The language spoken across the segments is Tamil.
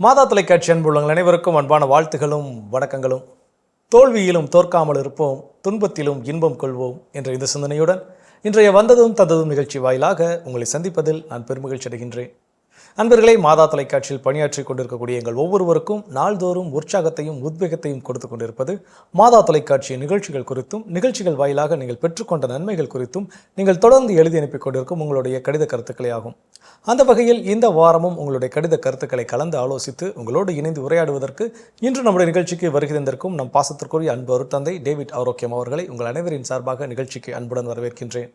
மாதா தொலைக்காட்சி அன்புள்ளவங்கள் அனைவருக்கும் அன்பான வாழ்த்துகளும் வணக்கங்களும். தோல்வியிலும் தோற்காமல் இருப்போம், துன்பத்திலும் இன்பம் கொள்வோம் என்ற இந்த சிந்தனையுடன் இன்றைய வந்ததும் தந்ததும் நிகழ்ச்சி வாயிலாக உங்களை சந்திப்பதில் நான் பெருமகிழ்ச்சி அடைகின்றேன். அன்பர்களே, மாதா தொலைக்காட்சியில் பணியாற்றி கொண்டிருக்கக்கூடிய எங்கள் ஒவ்வொருவருக்கும் நாள்தோறும் உற்சாகத்தையும் உத்வேகத்தையும் கொடுத்து கொண்டிருப்பது மாதா தொலைக்காட்சியின் நிகழ்ச்சிகள் குறித்தும், நிகழ்ச்சிகள் வாயிலாக நீங்கள் பெற்றுக்கொண்ட நன்மைகள் குறித்தும் நீங்கள் தொடர்ந்து எழுதி அனுப்பி கொண்டிருக்கும் உங்களுடைய கடித கருத்துக்களே ஆகும். அந்த வகையில் இந்த வாரமும் உங்களுடைய கடித கருத்துக்களை கலந்து ஆலோசித்து உங்களோடு இணைந்து உரையாடுவதற்கு இன்று நம்முடைய நிகழ்ச்சிக்கு வருகை தந்திருக்கும் நம் பாசத்திற்குரிய அன்பு அருட்தந்தை டேவிட் ஆரோக்கியம் அவர்களை உங்கள் அனைவரின் சார்பாக நிகழ்ச்சிக்கு அன்புடன் வரவேற்கின்றேன்.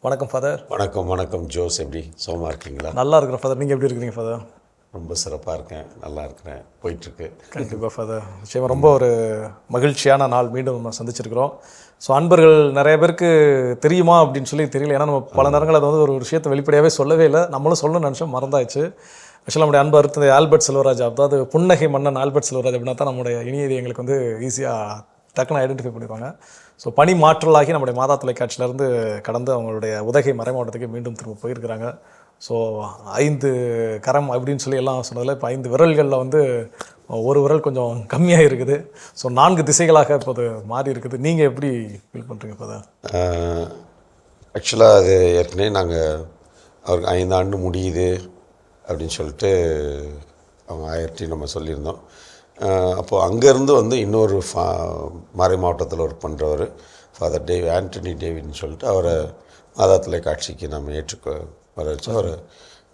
வணக்கம் ஃபாதர். வணக்கம் ஜோஸ். எப்படி சுகமாக இருக்கீங்களா? நல்லா இருக்கிறேன் ஃபாதர். நீங்கள் எப்படி இருக்கிறீங்க ஃபாதர்? ரொம்ப சிறப்பாக இருக்கேன், நல்லா இருக்கிறேன், போயிட்டுருக்கு. கண்டிப்பாக ஃபாதர், நிச்சயமாக ரொம்ப ஒரு மகிழ்ச்சியான நாள் மீண்டும் நம்ம சந்திச்சிருக்கிறோம். ஸோ அன்பர்கள் நிறைய பேருக்கு தெரியுமா அப்படின்னு சொல்லி தெரியல. ஏன்னா நம்ம பல நேரங்கள் அதை ஒரு விஷயத்தை வெளிப்படையாகவே சொல்லவே இல்லை. நம்மளும் சொல்லணும்னு நினச்சோம், மறந்தாச்சு. ஆக்சுவலாக நம்முடைய அன்பு அருட்தந்தை ஆல்பர்ட் செல்வராஜ், அதாவது புன்னகை மன்னன் ஆல்பர்ட் செல்வராஜ் அப்படின்னா தான் நம்முடைய இனியது எங்களுக்கு ஈஸியாக டக்குன்னு ஐடென்டிஃபை பண்ணிடுவாங்க. ஸோ பணி மாற்றலாகி நம்முடைய மாதா தொலைக்காட்சியிலேருந்து கடந்து அவங்களுடைய உதகை மறை மாவட்டத்துக்கு மீண்டும் திரும்ப போயிருக்கிறாங்க. ஸோ 5 கரம் அப்படின்னு சொல்லி எல்லாம் சொன்னதில் இப்போ 5 விரல்களில் ஒரு விரல் கொஞ்சம் கம்மியாக இருக்குது. ஸோ 4 திசைகளாக இப்போது மாறி இருக்குது. நீங்கள் எப்படி ஃபீல் பண்ணுறீங்க இப்போ? ஆக்சுவலாக அது ஏற்கனவே நாங்கள் அவருக்கு 5 ஆண்டு முடியுது அப்படின்னு சொல்லிட்டு அவங்க ஆயிரத்தி நம்ம சொல்லியிருந்தோம். அப்போது அங்கேருந்து இன்னொரு மறை மாவட்டத்தில் ஒர்க் பண்ணுறவர் ஃபாதர் ஆண்டனி டேவிட்னு சொல்லிட்டு அவரை மாதா தொலைக்காட்சிக்கு நம்ம வர வச்சு அவரை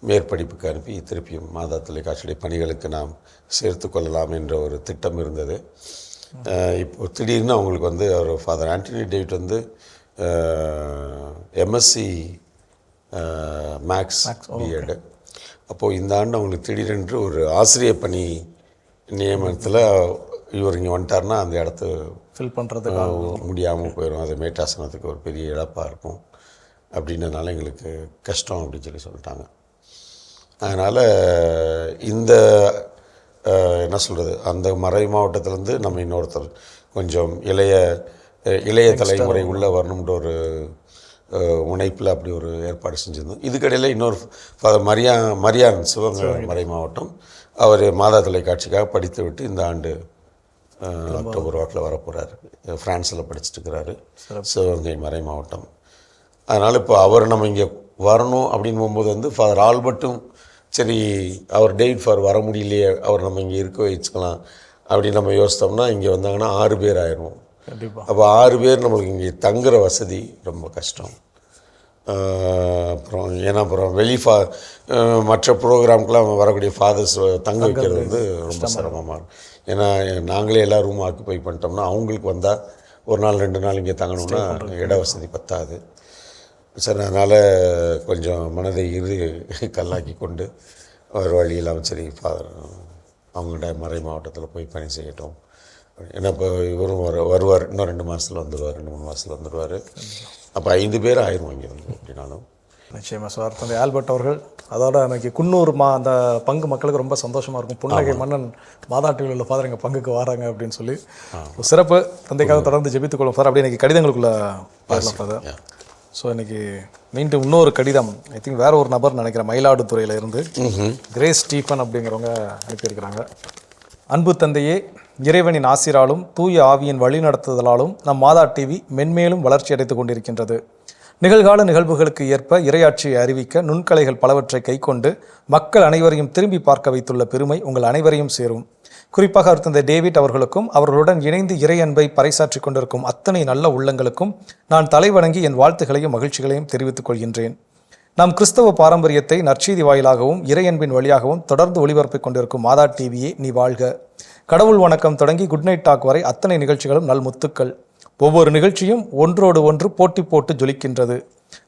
மேற்படிப்புக்கு அனுப்பி திருப்பியும் மாதா தொலைக்காட்சியுடைய பணிகளுக்கு நாம் சேர்த்து கொள்ளலாம் என்ற ஒரு திட்டம் இருந்தது. இப்போ திடீர்னு அவங்களுக்கு அவர் father Antony David MSc maths BEd. அப்போது இந்த ஆண்டு அவங்களுக்கு திடீரென்று ஒரு ஆசிரியர் பணி நியமனத்தில் இவர் இங்கே வந்துட்டார்னா அந்த இடத்த ஃபில் பண்ணுறது முடியாமல் போயிடும். அது மேட்டாசனத்துக்கு ஒரு பெரிய இழப்பாக இருக்கும் அப்படின்றதுனால எங்களுக்கு கஷ்டம் அப்படின்னு சொல்லிட்டாங்க. அதனால் இந்த என்ன சொல்கிறது, அந்த மறை மாவட்டத்திலேருந்து நம்ம இன்னொருத்தர் கொஞ்சம் இளைய தலைமுறை உள்ளே வரணுன்ற ஒரு முனைப்பில் அப்படி ஒரு ஏற்பாடு செஞ்சுருந்தோம். இதுக்கடையில் இன்னொரு ஃபாதர் மரியான் சிவகங்கை மறை மாவட்டம், அவர் மாதா தொலைக்காட்சிக்காக படித்து விட்டு இந்த ஆண்டு அக்டோபர் வாக்கில் வரப்போகிறாரு. ஃப்ரான்ஸில் படிச்சுட்டு இருக்கிறாரு, சிவகங்கை மறை மாவட்டம். அதனால் இப்போ அவர் நம்ம இங்கே வரணும் அப்படின்னு போகும்போது ஃபாதர் ஆல்பர்ட்டும் சரி, அவர் டேவிட் ஃபார் வர முடியலையே, அவர் நம்ம இங்கே இருக்க வச்சுக்கலாம் அப்படின்னு நம்ம யோசித்தோம்னா இங்கே வந்தாங்கன்னா 6 பேர் ஆயிடுவோம். அப்போ 6 பேர் நம்மளுக்கு இங்கே தங்குற வசதி ரொம்ப கஷ்டம். அப்புறம் மற்ற ப்ரோக்ராம்க்கெலாம் வரக்கூடிய ஃபாதர்ஸ் தங்க வைக்கிறது ரொம்ப சிரமமாக இருக்கும். ஏன்னா நாங்களே எல்லா ரூம் ஆக்குப்பை பண்ணிட்டோம்னா அவங்களுக்கு வந்தால் ஒரு நாள் 2 நாள் இங்கே தங்கணும்னா இட வசதி பத்தாது. சரி, அதனால் கொஞ்சம் மனதை கல்லாக்கி கொண்டு ஒரு வழியெல்லாம் சரி ஃபாதர் அவங்கள்ட்ட மறை மாவட்டத்தில் போய் பணி செய்யட்டும். ஏன்னா இப்போ இவரும் வருவார், இன்னும் 2 மாதத்தில் வந்துடுவார், 2-3 மாதத்தில் வந்துடுவார். அப்போ 5 பேர் ஆயிரும் இங்கே அப்படின்னாலும். நிச்சயமாக சார். தந்தை ஆல்பர்ட் அவர்கள் அதோட அன்றைக்கி குன்னூர் அந்த பங்கு மக்களுக்கு ரொம்ப சந்தோஷமாக இருக்கும். புன்னகை மன்னன் மாதா டிவியில் உள்ள ஃபாதர் எங்கள் பங்குக்கு வராங்க அப்படின்னு சொல்லி சிறப்பு. தந்தைக்காக தொடர்ந்து ஜெபித்துக்கொள்ளும் ஃபாதர். அப்படி இன்றைக்கி கடிதங்களுக்குள்ளே பார்க்கலாம் ஃபாதர். ஸோ இன்றைக்கி மீண்டும் இன்னொரு கடிதம், ஐ திங்க் வேறு ஒரு நபர் நினைக்கிறேன், மயிலாடுதுறையில் இருந்து கிரேஸ் ஸ்டீஃபன் அப்படிங்கிறவங்க அனுப்பியிருக்கிறாங்க. அன்பு தந்தையே, இறைவனின் ஆசிராலும் தூய ஆவியின் வழிநடத்துதலாலும் நம் மாதா டிவி மென்மேலும் வளர்ச்சி அடைந்து கொண்டிருக்கின்றது. நிகழ்கால நிகழ்வுகளுக்கு ஏற்ப இறையாட்சியை அறிவிக்க நுண்கலைகள் பலவற்றை கைக்கொண்டு மக்கள் அனைவரையும் திரும்பி பார்க்க வைத்துள்ள பெருமை உங்கள் அனைவரையும் சேரும். குறிப்பாக அருட்தந்தை டேவிட் அவர்களுக்கும் அவர்களுடன் இணைந்து இறை அன்பை பறைசாற்றி கொண்டிருக்கும் அத்தனை நல்ல உள்ளங்களுக்கும் நான் தலைவணங்கி என் வாழ்த்துக்களையும் மகிழ்ச்சிகளையும் தெரிவித்துக் கொள்கின்றேன். நாம் கிறிஸ்தவ பாரம்பரியத்தை நற்செய்தி வாயிலாகவும் இறை அன்பின் வழியாகவும் தொடர்ந்து ஒளிபரப்பிக் கொண்டிருக்கும் மாதா டிவியே நீ வாழ்க. கடவுள் வணக்கம் தொடங்கி குட் நைட் டாக் வரை அத்தனை நிகழ்ச்சிகளும் நல்முத்துக்கள். ஒவ்வொரு நிகழ்ச்சியும் ஒன்றோடு ஒன்று போட்டி போட்டு ஜொலிக்கின்றது.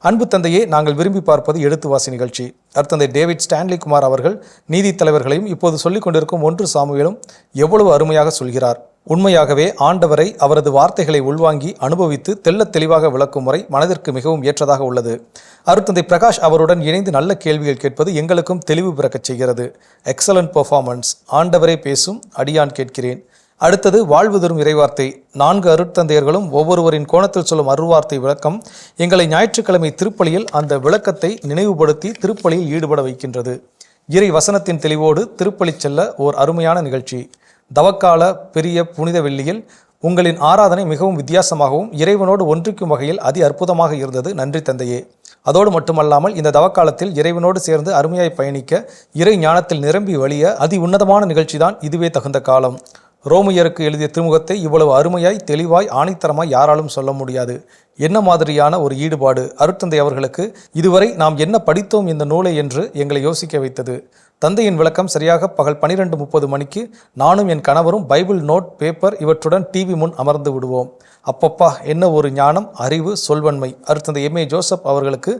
அன்பு தந்தையே, நாங்கள் விரும்பி பார்ப்பது எழுத்துவாசி நிகழ்ச்சி. அருட்தந்தை டேவிட் ஸ்டான்லி குமார் அவர்கள் நீதி தலைவர்களையும் இப்போது சொல்லிக் கொண்டிருக்கும் 1 சாமுவேலும் எவ்வளவு அருமையாக சொல்கிறார். உண்மையாகவே ஆண்டவரை அவரது வார்த்தைகளை உள்வாங்கி அனுபவித்து தெள்ளத் தெளிவாக விளக்கும் முறை மனதிற்கு மிகவும் ஏற்றதாக உள்ளது. அருட்தந்தை பிரகாஷ் அவருடன் இணைந்து நல்ல கேள்விகள் கேட்பது எங்களுக்கும் தெளிவு பிறக்கச் செய்கிறது. Excellent performance. ஆண்டவரே பேசும், அடியான் கேட்கிறேன். அடுத்தது வாழ்வு தரும் இறைவார்த்தை. 4 அருட்தந்தையர்களும் ஒவ்வொருவரின் கோணத்தில் சொல்லும் அருள்வார்த்தை விளக்கம் எங்களை ஞாயிற்றுக்கிழமை திருப்பலியில் அந்த விளக்கத்தை நினைவுபடுத்தி திருப்பலியில் ஈடுபட வைக்கின்றது. இறை வசனத்தின் தெளிவோடு திருப்பலி செல்ல ஓர் அருமையான நிகழ்ச்சி. தவக்கால பெரிய புனித வெள்ளியில் உங்களின் ஆராதனை மிகவும் வித்தியாசமாகவும் இறைவனோடு ஒன்றிக்கும் வகையில் அதி அற்புதமாக இருந்தது. நன்றி தந்தையே. அதோடு மட்டுமல்லாமல் இந்த தவக்காலத்தில் இறைவனோடு சேர்ந்து அருமையாய் பயணிக்க இறை ஞானத்தில் நிரம்பி வழிய அதி உன்னதமான நிகழ்ச்சிதான் இதுவே தகுந்த காலம். ரோமையருக்கு எழுதிய திருமுகத்தை இவ்வளவு அருமையாய் தெளிவாய் ஆணித்தரமாய் யாராலும் சொல்ல முடியாது. என்ன மாதிரியான ஒரு ஈடுபாடு அருட்தந்தை அவர்களுக்கு! இதுவரை நாம் என்ன படித்தோம் இந்த நூலை என்று எங்களை யோசிக்க வைத்தது. தந்தையின் விளக்கம் சரியாக பகல் 12:30 மணிக்கு நானும் என் கணவரும் பைபிள் நோட் பேப்பர் இவற்றுடன் டிவி முன் அமர்ந்து விடுவோம். அப்பப்பா, என்ன ஒரு ஞானம், அறிவு, சொல்வன்மை! அருட்தந்தை எம்.ஏ. ஜோசப் அவர்களுக்கு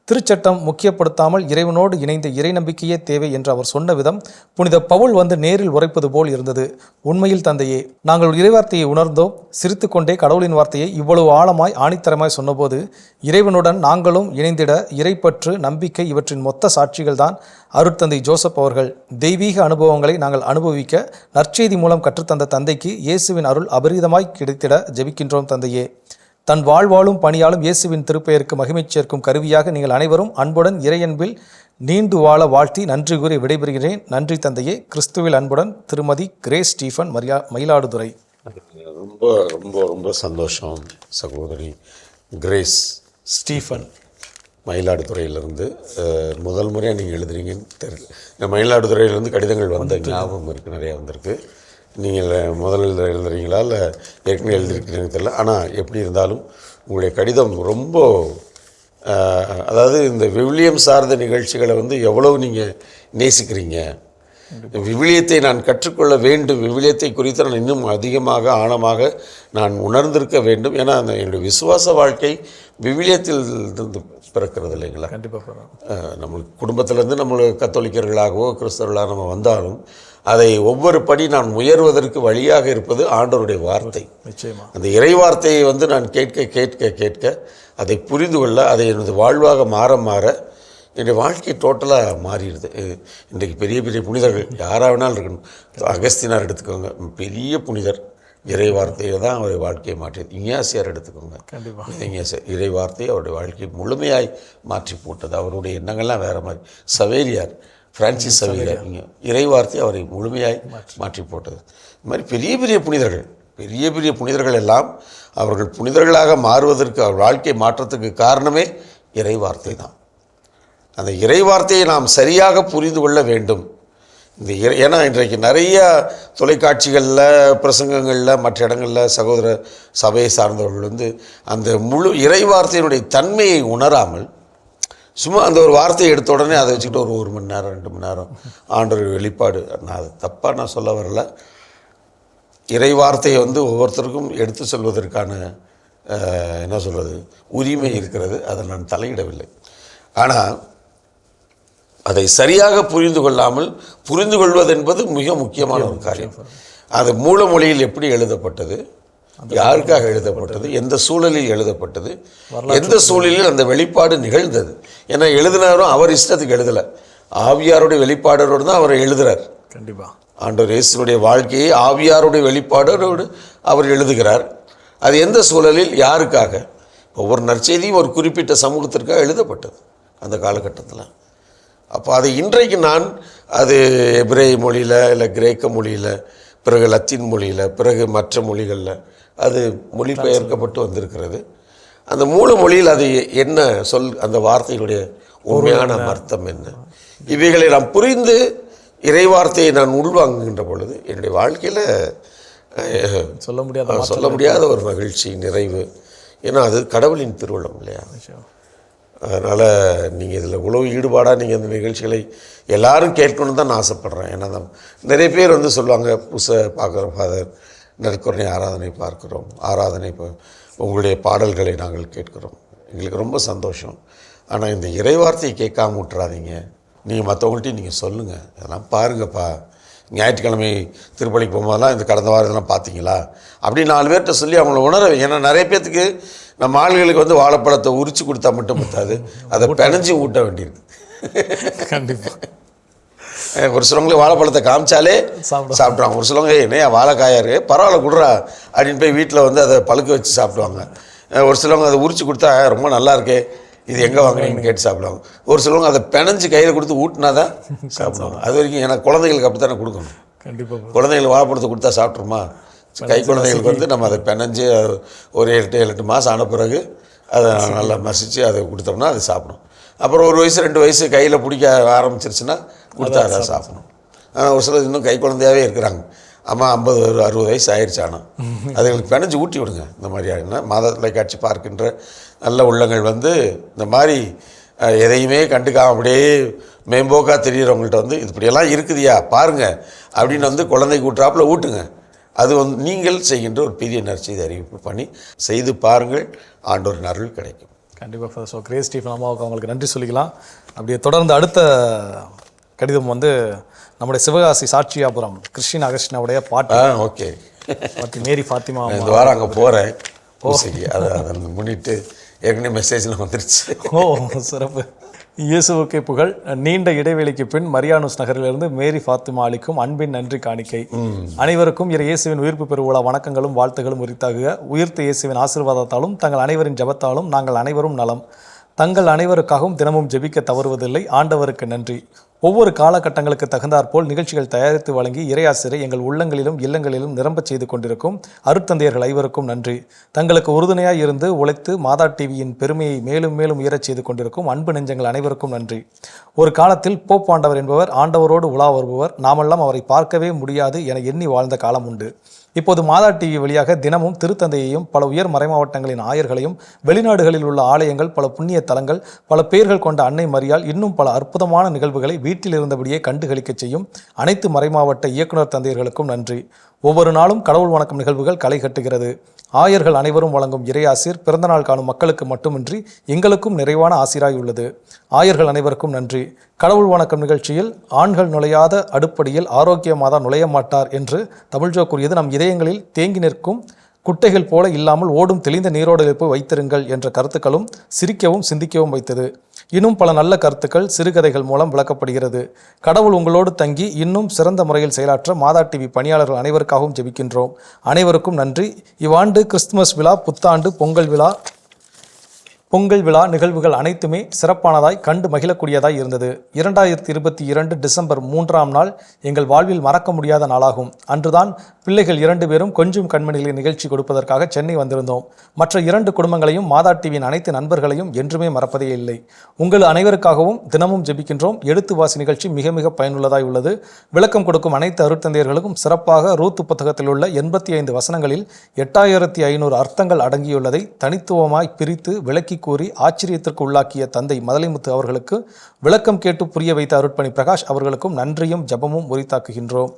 திருச்சட்டம் முக்கியப்படுத்தாமல் இறைவனோடு இணைந்த இறை நம்பிக்கையே தேவை என்று அவர் சொன்ன விதம் புனித பவுல் வந்து நேரில் உரைப்பது போல் இருந்தது. உண்மையில் தந்தையே, நாங்கள் இறைவார்த்தையை உணர்ந்தோம். சிரித்துக்கொண்டே கடவுளின் வார்த்தையை இவ்வளவு ஆழமாய் ஆணித்தரமாய் சொன்னபோது இறைவனுடன் நாங்களும் இணைந்திட இறைப்பற்று, நம்பிக்கை இவற்றின் மொத்த சாட்சிகள் தான் அருட்தந்தை ஜோசப் அவர்கள். தெய்வீக அனுபவங்களை நாங்கள் அனுபவிக்க நற்செய்தி மூலம் கற்றுத்தந்த தந்தைக்கு இயேசுவின் அருள் அபரிதமாய் கிடைத்திட ஜெபிக்கின்றோம் தந்தையே. தன் வாழ்வாலும் பணியாலும் இயேசுவின் திருப்பெயருக்கு மகிமை சேர்க்கும் கருவியாக நீங்கள் அனைவரும் அன்புடன் இறையன்பில் நீண்டு வாழ வாழ்த்தி நன்றி கூறி விடைபெறுகிறேன். நன்றி தந்தையே. கிறிஸ்துவில் அன்புடன் திருமதி கிரேஸ் ஸ்டீஃபன், மயிலாடுதுறை. ரொம்ப ரொம்ப ரொம்ப சந்தோஷம் சகோதரி கிரேஸ் ஸ்டீஃபன், மயிலாடுதுறையிலேருந்து. முதல் முறையாக நீங்கள் எழுதுறீங்கன்னு தெரியல. மயிலாடுதுறையிலேருந்து கடிதங்கள் வந்த ஞாபகம் இருக்குது, நிறையா வந்திருக்கு. நீங்கள் முதல்ல எழுதுறீங்களா இல்லை ஏற்கனவே எழுதிருக்கிறீங்கன்னு தெரியல. ஆனால் எப்படி இருந்தாலும் உங்களுடைய கடிதம் ரொம்ப அதாவது இந்த விவிலியம் சார்ந்த நிகழ்ச்சிகளை வந்து எவ்வளவு நீங்கள் நேசிக்கிறீங்க. விவிலியத்தை நான் கற்றுக்கொள்ள வேண்டும், விவிலியத்தை குறித்து நான் இன்னும் அதிகமாக ஆழமாக நான் உணர்ந்திருக்க வேண்டும். ஏன்னா அந்த என்னுடைய விசுவாச வாழ்க்கை விவிலியத்தில் இருந்து பிறக்கிறது இல்லைங்களா. கண்டிப்பாக நம்மளுக்கு குடும்பத்திலேருந்து நம்ம கத்தோலிக்கர்களாகவோ கிறிஸ்தவர்களாக நம்ம வந்தாலும் அதை ஒவ்வொரு படி நான் உயர்வதற்கு வழியாக இருப்பது ஆண்டவருடைய வார்த்தை. நிச்சயமா அந்த இறை வார்த்தையை வந்து நான் கேட்க கேட்க கேட்க அதை புரிந்து கொள்ள, அதை எனது வாழ்வாக மாற மாற என்னுடைய வாழ்க்கை டோட்டலாக மாறிடுது. இன்றைக்கு பெரிய பெரிய புனிதர்கள் யாராக வேணாலும் இருக்கணும். அகஸ்தினார் எடுத்துக்கோங்க, பெரிய புனிதர். இறை வார்த்தையை தான் அவருடைய வாழ்க்கையை மாற்றியது. இஞ்ஞாசியார் எடுத்துக்கோங்க, இஞ்ஞாசியார் இறை வார்த்தையை அவருடைய வாழ்க்கையை முழுமையாய் மாற்றி போட்டது. அவருடைய எண்ணங்கள்லாம் வேறு மாதிரி. சவேரியார், பிரான்சிஸ் சவேரியார், இறை வார்த்தையை அவரை முழுமையாய் மாற்றி போட்டது. இது மாதிரி பெரிய பெரிய புனிதர்கள், பெரிய பெரிய புனிதர்கள் எல்லாம் அவர்கள் புனிதர்களாக மாறுவதற்கு, அவர் வாழ்க்கை மாற்றத்துக்கு காரணமே இறை வார்த்தை தான். அந்த இறை வார்த்தையை நாம் சரியாக புரிந்து கொள்ள வேண்டும். இந்த ஏன்னா இன்றைக்கு நிறைய தொலைக்காட்சிகளில், பிரசங்கங்களில், மற்ற இடங்களில் சகோதர சபையை சார்ந்தவர்கள் வந்து அந்த முழு இறை வார்த்தையினுடைய தன்மையை உணராமல் சும்மா அந்த ஒரு வார்த்தையை எடுத்த உடனே அதை வச்சுக்கிட்டு ஒரு 1 மணி நேரம் 2 மணி நேரம் ஆண்டவர் வெளிப்பாடு. நான் அது தப்பாக நான் சொல்ல வரல. இறை வார்த்தையை வந்து ஒவ்வொருத்தருக்கும் எடுத்து சொல்வதற்கான என்ன சொல்கிறது உரிமை இருக்கிறது. அதை நான் தலையிடவில்லை. ஆனால் அதை சரியாக புரிந்து கொள்ளாமல், புரிந்து கொள்வது என்பது மிக முக்கியமான ஒரு காரியம். அது மூல மொழியில் எப்படி எழுதப்பட்டது, யாருக்காக எழுதப்பட்டது, எந்த சூழலில் எழுதப்பட்டது, எந்த சூழலில் அந்த வெளிப்பாடு நிகழ்ந்தது. ஏன்னா எழுதினாரும் அவர் இஷ்டத்துக்கு எழுதலை, ஆவியாருடைய வெளிப்பாடோடு தான் அவர் எழுதுகிறார். கண்டிப்பாக ஆண்டவர் இயேசுனுடைய வாழ்க்கையை ஆவியாருடைய வெளிப்பாடோடு அவர் எழுதுகிறார். அது எந்த சூழலில் யாருக்காக, ஒவ்வொரு நற்செய்தியும் ஒரு குறிப்பிட்ட சமூகத்திற்காக எழுதப்பட்டது அந்த காலகட்டத்தில். அப்போ அதை இன்றைக்கு நான் அது எபிரேய மொழியில், இல்லை கிரேக்க மொழியில், பிறகு லத்தீன் மொழியில், பிறகு மற்ற மொழிகளில் அது மொழிபெயர்க்கப்பட்டு வந்திருக்கிறது. அந்த மூல மொழியில் அது என்ன சொல், அந்த வார்த்தையினுடைய உண்மையான அர்த்தம் என்ன, இவைகளை நாம் புரிந்து இறை வார்த்தையை நான் உள்வாங்குகின்ற பொழுது என்னுடைய வாழ்க்கையில் சொல்ல முடியாத ஒரு மகிழ்ச்சி, நிறைவு. ஏன்னா அது கடவுளின் திருவுளம் இல்லையா. அதனால் நீங்கள் இதில் உழவு ஈடுபாடாக நீங்கள் இந்த நிகழ்ச்சிகளை எல்லோரும் கேட்கணுன்னு தான் நான் ஆசைப்பட்றேன். ஏன்னா தான் நிறைய பேர் வந்து சொல்லுவாங்க, புதுசாக பார்க்குறோம் ஃபாதர், நற்கருணை ஆராதனை பார்க்குறோம், ஆராதனை உங்களுடைய பாடல்களை நாங்கள் கேட்குறோம், எங்களுக்கு ரொம்ப சந்தோஷம். ஆனால் இந்த இறை வார்த்தையை கேட்காம விட்டுறாதீங்க. நீங்கள் மற்றவங்கள்ட்டையும் நீங்கள் சொல்லுங்கள், அதெல்லாம் பாருங்கப்பா, ஞாயிற்றுக்கிழமை திருப்பலிக்கு போகும்போதெல்லாம் இந்த கடந்த வாரம் இதெல்லாம் பார்த்தீங்களா அப்படி 4 பேர்கிட்ட சொல்லி அவங்கள உணர. ஏன்னா நிறைய பேர்த்துக்கு நம்ம ஆளுகளுக்கு வந்து வாழைப்பழத்தை உரிச்சு கொடுத்தா மட்டும் பத்தாது, அதை பிணைஞ்சி ஊட்ட வேண்டியிருக்கு. கண்டிப்பாக ஒரு சிலவங்களுக்கு வாழைப்பழத்தை காமிச்சாலே சாப்பிட்றாங்க. ஒரு சிலவங்க என்னையா வாழைக்காயா இருக்கு, பரவாயில்ல கொடுறா அப்படின்னு போய் வீட்டில் வந்து அதை பழுக்க வச்சு சாப்பிடுவாங்க. ஒரு சிலவங்க அதை உரிச்சு கொடுத்தா ரொம்ப நல்லா இருக்கே, இது எங்கே வாங்குறீங்கன்னு கேட்டு சாப்பிடுவாங்க. ஒரு சிலவங்க அதை பிணைஞ்சு கையில் கொடுத்து ஊட்டினா தான் சாப்பிடுவாங்க. அது வரைக்கும் ஏன்னா குழந்தைகளுக்கு அப்படி தானே கொடுக்கணும். கண்டிப்பாக குழந்தைங்களுக்கு வாழைப்பழத்தை கொடுத்தா சாப்பிட்ருமா? கை குழந்தைகளுக்கு வந்து நம்ம அதை பிணைஞ்சு ஒரு 7-8 மாதம் ஆன பிறகு அதை நல்லா மசித்து அதை கொடுத்தோம்னா அது சாப்பிடும். அப்புறம் 1 வயசு 2 வயசு கையில் பிடிக்க ஆரம்பிச்சிருச்சுன்னா கொடுத்தா அதை சாப்பிடும். ஆனால் ஒரு சிலர் இன்னும் கை குழந்தையாகவே இருக்கிறாங்க. அம்மா 50-60 வயசு ஆயிடுச்சு. ஆனால் அதுங்களுக்கு பிணைஞ்சு ஊட்டி விடுங்க. இந்த மாதிரியான மாதா தொலைக்காட்சி பார்க்கின்ற நல்ல உள்ளங்கள் வந்து இந்த மாதிரி எதையுமே கண்டுக்காம அப்படியே மேம்போக்காக தெரிகிறவங்கள்ட்ட வந்து இப்படியெல்லாம் இருக்குதியா பாருங்கள் அப்படின்னு வந்து குழந்தை கூட்டுறாப்புல ஊட்டுங்க. அது வந்து நீங்கள் செய்கின்ற ஒரு பெரிய நற்செய்தி அறிவிப்பு பண்ணி செய்து பாருங்கள், ஆண்டவர் அருள் கிடைக்கும். கண்டிப்பாக. ஸோ கிரேஸ் ஸ்டீஃபன் அம்மாவுக்கு அவங்களுக்கு நன்றி சொல்லிக்கலாம். அப்படியே தொடர்ந்து அடுத்த கடிதம் வந்து நம்முடைய சிவகாசி சாட்சியாபுரம் கிறிஸ்டின் அகஸ்டினாவுடைய ஓகே பாட்டி மேரி ஃபாத்திமா. இந்த வாரம் அங்கே போகிறேன் பூசைக்கு. அதை முன்னிட்டு ஏற்கனவே மெசேஜ்லாம் வந்துருச்சு. சிறப்பு. இயேசுவுக்கே புகழ். நீண்ட இடைவெளிக்கு பின் மரியானூஸ் நகரிலிருந்து மேரி ஃபாத்திமா அளிக்கும் அன்பின் நன்றி காணிக்கை. அனைவருக்கும் இயேசுவின் உயிர்ப்பு பெருவிழா வணக்கங்களும் வாழ்த்துகளும் உரித்தாகுக. உயிர்த்த இயேசுவின் ஆசீர்வாதத்தாலும் தங்கள் அனைவரின் ஜெபத்தாலும் நாங்கள் அனைவரும் நலம். தங்கள் அனைவருக்காகவும் தினமும் ஜெபிக்க தவறுவதில்லை. ஆண்டவருக்கு நன்றி. ஒவ்வொரு காலகட்டங்களுக்கு தகுந்தாற்போல் நிகழ்ச்சிகள் தயாரித்து வழங்கி இறையாசிரை எங்கள் உள்ளங்களிலும் இல்லங்களிலும் நிரம்பச் செய்து கொண்டிருக்கும் அருட்தந்தையர்கள் ஐவருக்கும் நன்றி. தங்களுக்கு உறுதுணையாய் இருந்து உழைத்து மாதா டிவியின் பெருமையை மேலும் மேலும் உயரச் செய்து கொண்டிருக்கும் அன்பு நெஞ்சங்கள் அனைவருக்கும் நன்றி. ஒரு காலத்தில் போப் ஆண்டவர் என்பவர் ஆண்டவரோடு உலா வருபவர், நாமெல்லாம் அவரை பார்க்கவே முடியாது என எண்ணி வாழ்ந்த காலம் உண்டு. இப்போது மாதா டிவி வழியாக தினமும் திருத்தந்தையையும் பல உயர் மறைமாவட்டங்களின் ஆயர்களையும் வெளிநாடுகளில் உள்ள ஆலயங்கள், பல புண்ணிய தலங்கள், பல பெயர்கள் கொண்ட அன்னை மரியாள் இன்னும் பல அற்புதமான நிகழ்வுகளை வீட்டில் இருந்தபடியே கண்டுகளிக்கச் செய்யும் அனைத்து மறைமாவட்ட இயக்குனர் தந்தையர்களுக்கும் நன்றி. ஒவ்வொரு நாளும் கடவுள் வணக்கம் நிகழ்வுகள் களை கட்டுகிறது. ஆயர்கள் அனைவரும் வழங்கும் இறையாசிர் பிறந்தநாள் காணும் மக்களுக்கு மட்டுமின்றி எங்களுக்கும் நிறைவான ஆசிராய் உள்ளது. ஆயர்கள் அனைவருக்கும் நன்றி. கடவுள் வணக்கம் நிகழ்ச்சியில் ஆண்கள் நுழையாத அடுப்படியில் ஆரோக்கியமாதா நுழைய மாட்டார் என்று தமிழ்ஜோ கூறியது நம் இதயங்களில் தேங்கி நிற்கும் குட்டைகள் போல இல்லாமல் ஓடும் தெளிந்த நீரோடு போய் வைத்திருங்கள் என்ற கருத்துக்களும் சிரிக்கவும் சிந்திக்கவும் வைத்தது. இன்னும் பல நல்ல கருத்துக்கள் சிறுகதைகள் மூலம் விளக்கப்படுகிறது. கடவுள் உங்களோடு தங்கி இன்னும் சிறந்த முறையில் செயலாற்ற மாதா டிவி பணியாளர்கள் அனைவருக்காகவும் ஜெபிக்கின்றோம். அனைவருக்கும் நன்றி. இவ்வாண்டு கிறிஸ்துமஸ் விழா, புத்தாண்டு, பொங்கல் விழா நிகழ்வுகள் அனைத்துமே சிறப்பானதாய் கண்டு மகிழக்கூடியதாய் இருந்தது. 2022 டிசம்பர் 3ஆம் நாள் எங்கள் வாழ்வில் மறக்க முடியாத நாளாகும். அன்றுதான் பிள்ளைகள் 2 பேரும் கொஞ்சம் கண்மணிகளை நிகழ்ச்சி கொடுப்பதற்காக சென்னை வந்திருந்தோம். மற்ற 2 குடும்பங்களையும் மாதா டிவியின் அனைத்து நண்பர்களையும் என்றுமே மறப்பதே இல்லை. உங்கள் அனைவருக்காகவும் தினமும் ஜெபிக்கின்றோம். எழுத்து வாசி நிகழ்ச்சி மிக மிக பயனுள்ளதாய் உள்ளது. விளக்கம் கொடுக்கும் அனைத்து அருட்தந்தையர்களுக்கும் சிறப்பாக ரூத்து புத்தகத்தில் உள்ள 85 வசனங்களில் 8500 அர்த்தங்கள் அடங்கியுள்ளதை தனித்துவமாய் பிரித்து விளக்கி கூறி ஆச்சரியத்திற்கு உள்ளாக்கிய தந்தை மதலைமுத்து அவர்களுக்கு, விளக்கம் கேட்டு புரிய வைத்த அருட்பணி பிரகாஷ் அவர்களுக்கும் நன்றியும் ஜபமும் உரித்தாக்குகின்றோம்.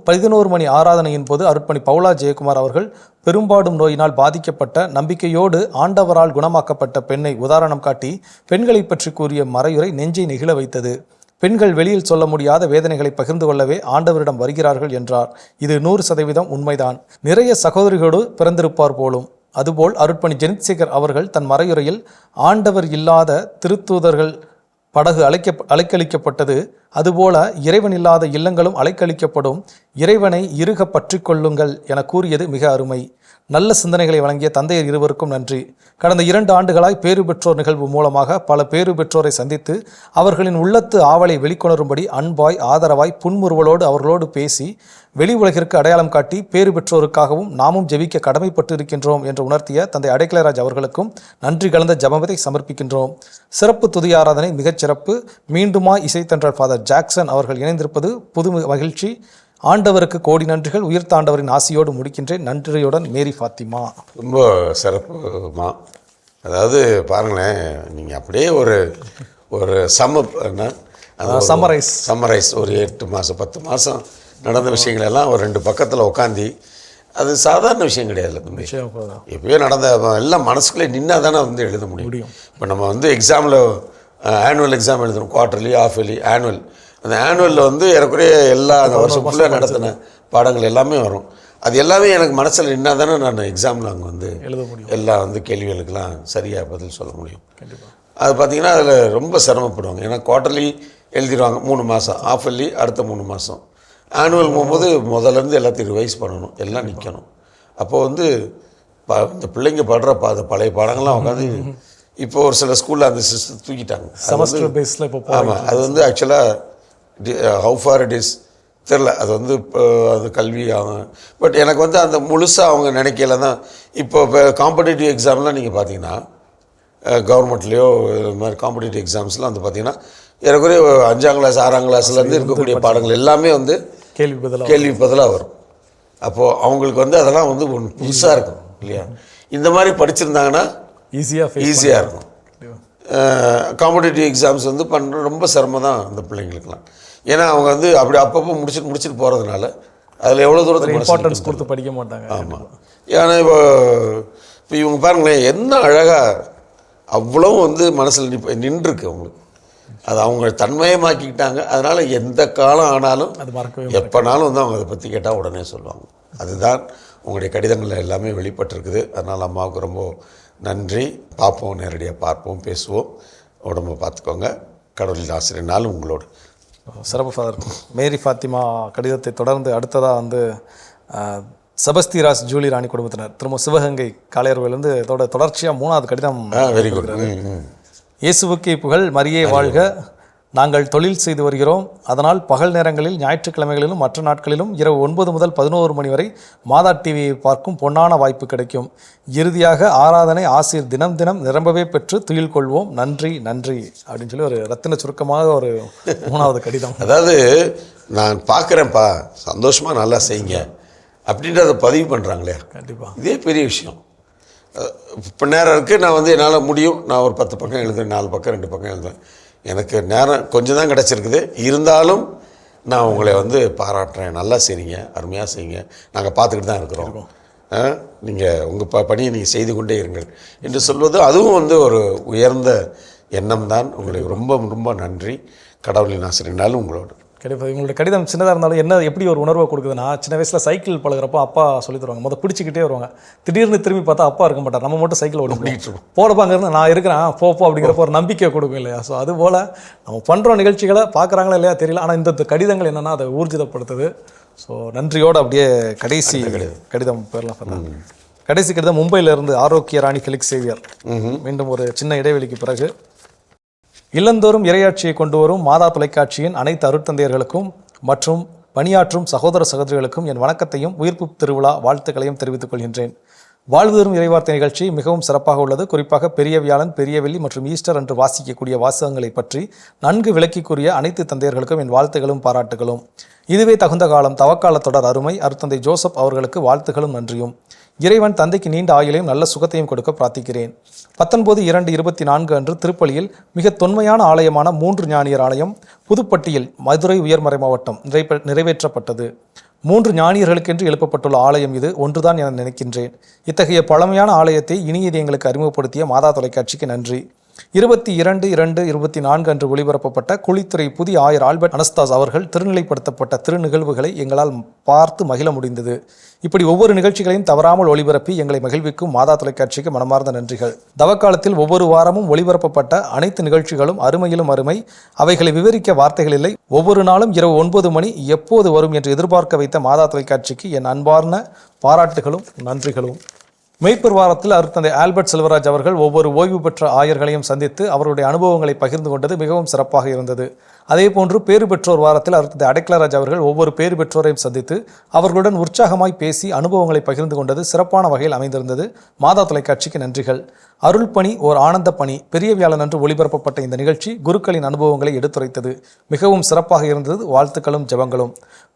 11 மணி ஆராதனையின் போது அருட்பணி பவுலா ஜெயக்குமார் அவர்கள் பெரும்பாடும் நோயினால் பாதிக்கப்பட்ட நம்பிக்கையோடு ஆண்டவரால் குணமாக்கப்பட்ட பெண்ணை உதாரணம் காட்டி பெண்களை பற்றி கூறிய மறையுரை நெஞ்சை நெகிழ வைத்தது. பெண்கள் வெளியில் சொல்ல முடியாத வேதனைகளை பகிர்ந்து கொள்ளவே ஆண்டவரிடம் வருகிறார்கள் என்றார். இது 100% உண்மைதான். நிறைய சகோதரிகளோடு பிறந்திருப்பார் போலும். அதுபோல் அருட்பணி ஜெனித்சேகர் அவர்கள் தன் மறையுரையில் ஆண்டவர் இல்லாத திருத்தூதர்கள் படகு அலைக்கழிக்கப்பட்டது, அதுபோல இறைவன் இல்லாத இல்லங்களும் அலைக்கழிக்கப்படும், இறைவனை இறுக பற்றி கொள்ளுங்கள் என கூறியது மிக அருமை. நல்ல சிந்தனைகளை வழங்கிய தந்தையர் இருவருக்கும் நன்றி. கடந்த 2 ஆண்டுகளாய் பேறு பெற்றோர் நிகழ்வு மூலமாக பல பேறு பெற்றோரை சந்தித்து அவர்களின் உள்ளத்து ஆவலை வெளிக்கொணரும்படி அன்பாய் ஆதரவாய் புன்முறுவலோடு அவர்களோடு பேசி வெளி உலகிற்கு அடையாளம் காட்டி பேறு பெற்றோருக்காகவும் நாமும் ஜெபிக்க கடமைப்பட்டு இருக்கின்றோம் என்று உணர்த்திய தந்தை அடைக்கலராஜ் அவர்களுக்கும் நன்றி கலந்த ஜபத்தை சமர்ப்பிக்கின்றோம். சிறப்பு துதி ஆராதனை மிகச் சிறப்பு. மீண்டுமாய் இசைத்தன்றல் ஃபாதர் ஜாக்சன் அவர்கள் இணைந்திருப்பது புது மகிழ்ச்சி. ஆண்டவருக்கு கோடி நன்றிகள். உயிர்த்தாண்டவரின் ஆசியோடு முடிக்கின்றேன். நன்றியுடன் மேரி ஃபாத்திமா. ரொம்ப சிறப்புமா. அதாவது பாருங்களேன், நீங்கள் அப்படியே ஒரு சம்மரைஸ் ஒரு 8 மாதம் 10 மாதம் நடந்த விஷயங்கள் எல்லாம் ஒரு 2 பக்கத்தில் உட்காந்து, அது சாதாரண விஷயம் கிடையாது தம்பி. எப்பயோ நடந்த எல்லாம் மனசுக்குள்ளே நின்னா தானே வந்து எழுத முடியும். இப்போ நம்ம வந்து எக்ஸாமில் ஆனுவல் எக்ஸாம் எழுதணும், குவார்டர்லி, ஆஃப் இயர்லி, ஆனுவல். அந்த ஆனுவலில் வந்து எனக்குரிய எல்லா அந்த வருஷம் ஃபுல்லாக நடத்தின பாடங்கள் எல்லாமே வரும். அது எல்லாமே எனக்கு மனசில் நின்னா தானே நான் எக்ஸாமில் அங்கே வந்து எழுத முடியும். எல்லாம் வந்து கேள்விகளுக்கெல்லாம் சரியாக பதில் சொல்ல முடியும். அது பார்த்திங்கன்னா அதில் ரொம்ப சிரமப்படுவாங்க. ஏன்னா குவார்டர்லி எழுதிடுவாங்க 3 மாதம், ஆஃப் இயர்லி அடுத்த 3 மாதம், ஆனுவல் போகும்போது முதல்லேருந்து எல்லாத்தையும் ரிவைஸ் பண்ணணும், எல்லாம் நிற்கணும். அப்போது வந்து இந்த பிள்ளைங்க படுற பழைய பாடங்கள்லாம் உட்காந்து இப்போ ஒரு சில ஸ்கூலில் அந்த சிஸ்டம் தூக்கிட்டாங்க. செமஸ்டர் பேஸில் இப்போ ஆமாம், அது வந்து ஆக்சுவலாக ஹவு ஃபார் இட் இஸ் தெரில. அது வந்து இப்போ அது கல்வி ஆகும். பட் எனக்கு வந்து அந்த முழுசாக அவங்க நினைக்கல தான். இப்போ காம்படிட்டிவ் எக்ஸாம்லாம் நீங்கள் பார்த்தீங்கன்னா கவர்மெண்ட்லேயோ இது மாதிரி காம்படிட்டிவ் எக்ஸாம்ஸ்லாம் வந்து பார்த்தீங்கன்னா ஏறக்குறைய 5ஆம் கிளாஸ் 6ஆம் கிளாஸ்லேருந்து இருக்கக்கூடிய பாடங்கள் எல்லாமே வந்து கேள்வி பதிலாக வரும். அப்போது அவங்களுக்கு வந்து அதெல்லாம் வந்து ஒன்று புதுசாக இருக்கும் இல்லையா? இந்த மாதிரி படிச்சிருந்தாங்கன்னா ஈஸியாக இருக்கும். காம்படிட்டிவ் எக்ஸாம்ஸ் வந்து ரொம்ப சிரமம் தான் அந்த பிள்ளைங்களுக்கெல்லாம். ஏன்னா அவங்க வந்து அப்படி அப்பப்போ முடிச்சுட்டு போகிறதுனால அதில் எவ்வளோ தூரத்துக்கு இம்பார்ட்டன்ஸ் கொடுத்து படிக்க மாட்டாங்க. ஆமாம். ஏன்னா இப்போ இவங்க பாருங்களேன் என்ன அழகாக அவ்வளோ வந்து மனசில் நின்றுருக்கு அவங்களுக்கு. அது அவங்க தன்மயமாக்கிக்கிட்டாங்க. அதனால் எந்த காலம் ஆனாலும் அது மறக்கவே எப்போனாலும் வந்து அவங்க அதை பற்றி கேட்டால் உடனே சொல்லுவாங்க. அதுதான் உங்களுடைய கடிதங்கள் எல்லாமே வெளிப்பட்டிருக்குது. அதனால் அம்மாவுக்கு ரொம்ப நன்றி. பார்ப்போம், நேரடியாக பார்ப்போம், பேசுவோம். உடம்பை பார்த்துக்கோங்க. கடவுளின் ஆசிரியர் நாள் உங்களோடு. சிறப்பு ஃபாதர். மேரி ஃபாத்திமா கடிதத்தை தொடர்ந்து அடுத்ததாக வந்து செபஸ்திராஸ் ஜூலி ராணி குடும்பத்தினர் திரும்ப சிவகங்கை காளையர்விலிருந்து இதோட தொடர்ச்சியாக 3வது கடிதம். Very good. இயேசுவுக்கே புகழ், மரியே வாழ்க. நாங்கள் தொழில் செய்து வருகிறோம். அதனால் பகல் நேரங்களில் ஞாயிற்றுக்கிழமைகளிலும் மற்ற நாட்களிலும் இரவு 9 முதல் 11 மணி வரை மாதா டிவியை பார்க்கும் பொன்னான வாய்ப்பு கிடைக்கும். இறுதியாக ஆராதனை ஆசிர் தினம் தினம் நிரம்பவே பெற்று துயில் கொள்வோம். நன்றி நன்றி அப்படின்னு சொல்லி ஒரு ரத்தின சுருக்கமாக ஒரு 3வது கடிதம். அதாவது நான் பார்க்குறேன்ப்பா, சந்தோஷமாக நல்லா செய்யுங்க அப்படின்றத பதிவு பண்ணுறாங்களே, கண்டிப்பாக இதே பெரிய விஷயம். இப்போ நேரம் இருக்குது, நான் வந்து என்னால் முடியும், நான் ஒரு 10 பக்கம் எழுதுவேன், 4 பக்கம் 2 பக்கம் எழுதுவேன். எனக்கு நேரம் கொஞ்சம் தான் கிடச்சிருக்குது. இருந்தாலும் நான் உங்களை வந்து பாராட்டுறேன். நல்லா செய்யுங்க, அருமையாக செய்யுங்க, நாங்கள் பார்த்துக்கிட்டு தான் இருக்கிறோம். நீங்கள் உங்கள் பணியை நீங்கள் செய்து கொண்டே இருங்கள் என்று சொல்வது அதுவும் வந்து ஒரு உயர்ந்த எண்ணம் தான். உங்களுக்கு ரொம்ப ரொம்ப நன்றி. கடவுளின் ஆசிரியனாலும் உங்களோடு. கண்டிப்பாக உங்களோட கடிதம் சின்னதாக இருந்தாலும் என்ன எப்படி ஒரு உணர்வை கொடுக்குதுன்னா, சின்ன வயசில் சைக்கிள் பழகிறப்போ அப்பா சொல்லி தருவாங்க, முதல் பிடிச்சிக்கிட்டே வருவாங்க. திடீர்னு திரும்பி பார்த்தா அப்பா இருக்க மாட்டார், நம்ம மட்டும் சைக்கிள் ஓடிட்டு போடப்பாங்க இருந்து நான் இருக்கிறேன் போ அப்படிங்கிறப்ப ஒரு நம்பிக்கை கொடுக்கும் இல்லையா? ஸோ அதுபோல் நம்ம பண்ணுற நிகழ்ச்சிகளை பார்க்குறாங்களா இல்லையா தெரியல, ஆனால் இந்த கடிதங்கள் என்னென்னா அதை ஊர்ஜிதப்படுத்துது. ஸோ நன்றியோடு அப்படியே கடைசி கடிதம் போயிடலாம். கடைசி கடிதம் மும்பையிலிருந்து ஆரோக்கிய ராணி ஃபெலிக்ஸ் சேவியர். மீண்டும் ஒரு சின்ன இடைவெளிக்கு பிறகு. இல்லந்தோறும் இறையாட்சியை கொண்டு வரும் மாதா தொலைக்காட்சியின் அனைத்து அருட்தந்தையர்களுக்கும் மற்றும் பணியாற்றும் சகோதர சகோதரிகளுக்கும் என் வணக்கத்தையும் உயிர்ப்பு திருவிழா வாழ்த்துக்களையும் தெரிவித்துக் கொள்கின்றேன். வாழ்வு தரும் இறைவார்த்தை நிகழ்ச்சி மிகவும் சிறப்பாக உள்ளது. குறிப்பாக பெரிய வியாழன், பெரிய வெள்ளி மற்றும் ஈஸ்டர் அன்று வாசிக்கக்கூடிய வாசகங்களை பற்றி நன்கு விளக்கி கூறிய அனைத்து தந்தையர்களுக்கும் என் வாழ்த்துகளும் பாராட்டுகளும். இதுவே தகுந்த காலம். தவக்கால தொடர் அருமை. அருட்தந்தை ஜோசப் அவர்களுக்கு வாழ்த்துகளும் நன்றியும். இறைவன் தந்தைக்கு நீண்ட ஆயுளையும் நல்ல சுகத்தையும் கொடுக்க பிரார்த்திக்கிறேன். 19/2/24 அன்று திருப்பலியில் மிக தொன்மையான ஆலயமான 3 ஞானியர் ஆலயம் புதுப்பட்டியில் மதுரை உயர்மறை மாவட்டம் நிறைவேற்றப்பட்டது. 3 ஞானியர்களுக்கென்று எழுப்பப்பட்டுள்ள ஆலயம் இது ஒன்றுதான் என நினைக்கின்றேன். இத்தகைய பழமையான ஆலயத்தை இனியது எங்களுக்கு அறிமுகப்படுத்திய மாதா தொலைக்காட்சிக்கு நன்றி. 22/2/24 அன்று ஒளிபரப்பப்பட்ட குளித்துறை புதிய ஆயர் ஆல்பர்ட் அனஸ்தாஸ் அவர்கள் திருநிலைப்படுத்தப்பட்ட திருநிகழ்வுகளை எங்களால் பார்த்து மகிழ முடிந்தது. இப்படி ஒவ்வொரு நிகழ்ச்சிகளையும் தவறாமல் ஒளிபரப்பி எங்களை மகிழ்விக்கும் மாதா தொலைக்காட்சிக்கு மனமார்ந்த நன்றிகள். தவக்காலத்தில் ஒவ்வொரு வாரமும் ஒளிபரப்பப்பட்ட அனைத்து நிகழ்ச்சிகளும் அருமையிலும் அருமை. அவைகளை விவரிக்க வார்த்தைகள் இல்லை. ஒவ்வொரு நாளும் இரவு 9 மணி எப்போது வரும் என்று எதிர்பார்க்க வைத்த மாதா தொலைக்காட்சிக்கு என் அன்பார்ந்த பாராட்டுகளும் நன்றிகளும். மெய்ப்பர் வாரத்தில் அருட்தந்தை ஆல்பர்ட் செல்வராஜ் அவர்கள் ஒவ்வொரு ஓய்வு பெற்ற ஆயர்களையும் சந்தித்து அவருடைய அனுபவங்களை பகிர்ந்து கொண்டது மிகவும் சிறப்பாக இருந்தது. அதேபோன்று பேறு பெற்றோர் வாரத்தில் அருட்தந்தை அடைக்கலராஜ் அவர்கள் ஒவ்வொரு பேறு பெற்றோரையும் சந்தித்து அவர்களுடன் உற்சாகமாய் பேசி அனுபவங்களை பகிர்ந்து கொண்டது சிறப்பான வகையில் அமைந்திருந்தது. மாதா தொலைக்காட்சிக்கு நன்றிகள். அருள் பணி ஓர் ஆனந்த பணி. பெரிய வியாழன் அன்று ஒளிபரப்பப்பட்ட இந்த நிகழ்ச்சி குருக்களின் அனுபவங்களை எடுத்துரைத்தது. மிகவும் சிறப்பாக இருந்தது. வாழ்த்துக்களும் ஜெபங்களும்.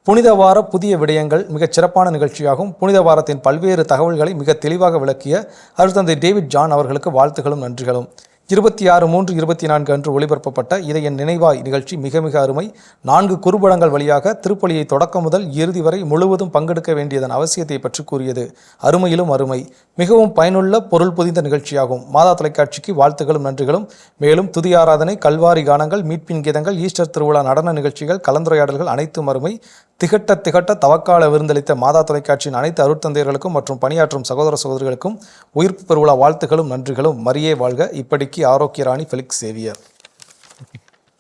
புனித வார புதிய விடயங்கள் மிகச் சிறப்பான நிகழ்ச்சியாகும். புனித வாரத்தின் பல்வேறு தகவல்களை மிக தெளிவாக விளக்கிய அருட்தந்தை டேவிட் ஜான் அவர்களுக்கு வாழ்த்துக்களும் நன்றிகளும். 26/3/24 அன்று ஒளிபரப்பப்பட்ட இதை என் நினைவாய் நிகழ்ச்சி மிக மிக அருமை. 4 குறுபடங்கள் வழியாக திருப்பலியை தொடக்கம் முதல் இறுதி வரை முழுவதும் பங்கெடுக்க வேண்டியதன் அவசியத்தை பற்றி கூறியது அருமையிலும் அருமை. மிகவும் பயனுள்ள பொருள் புதிந்த நிகழ்ச்சியாகும். மாதா தொலைக்காட்சிக்கு வாழ்த்துக்களும் நன்றிகளும். மேலும் துதி ஆராதனை, கல்வாரி கானங்கள், மீட்பின் கீதங்கள், ஈஸ்டர் திருவிழா நடன நிகழ்ச்சிகள், கலந்துரையாடல்கள் அனைத்தும் அருமை. திகட்ட தவக்கால விருந்தளித்த மாதா தொலைக்காட்சியின் அனைத்து அருட்தந்தையர்களுக்கும் மற்றும் பணியாற்றும் சகோதர சகோதரிகளுக்கும் உயிர்ப்பு பெருவிழா வாழ்த்துக்களும் நன்றிகளும். மரியே வாழ்க. இப்படிக்கு ஆரோக்கிய ராணி ஃபெலிக்ஸ் சேவியர்.